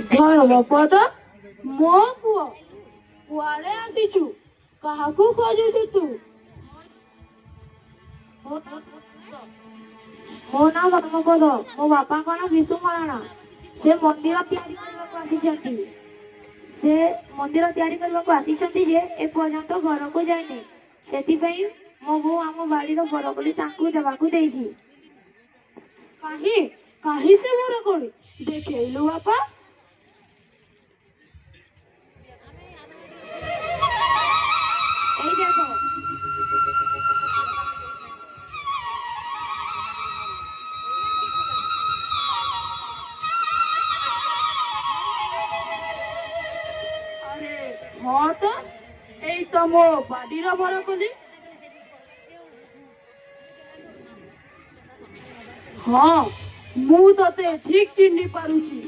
ଧର୍ମପଦ ମୋ ପୁଅ କୁଆଡେ ଆସିଛୁ? କାହାକୁ ଖୋଜୁଛୁ ତୁ? ମୋ ନାଁ ଧର୍ମପଦ। ମୋ ବାପାଙ୍କ ନାଁ ବିଶୁ ମହାରଣା। ସେ ମନ୍ଦିର ତିଆରି କରିବାକୁ ଆସିଛନ୍ତି। ସେ ମନ୍ଦିର ତିଆରି କରିବାକୁ ଆସିଛନ୍ତି ଯେ ଏପର୍ଯ୍ୟନ୍ତ ଘରକୁ ଯାଇନି। ସେଥିପାଇଁ ମୋ ବୋଉ ଆମ ବାଡ଼ିର ବରକୋଳି ତାଙ୍କୁ ଦେବାକୁ ଦେଇଛି। କାହିଁ କାହିଁ ସେ ବରକୋଳି ଦେଖେଇଲୁ ବାପା। ଏଇ ଦେଖ। ଆରେ ହଁ ତ, ଏଇ ତ ମୋ ବାଡ଼ିର ବରକୋଳି। ହଁ, ମୁଁ ତତେ ଠିକ୍ ଚିହ୍ନି ପାରୁଛି।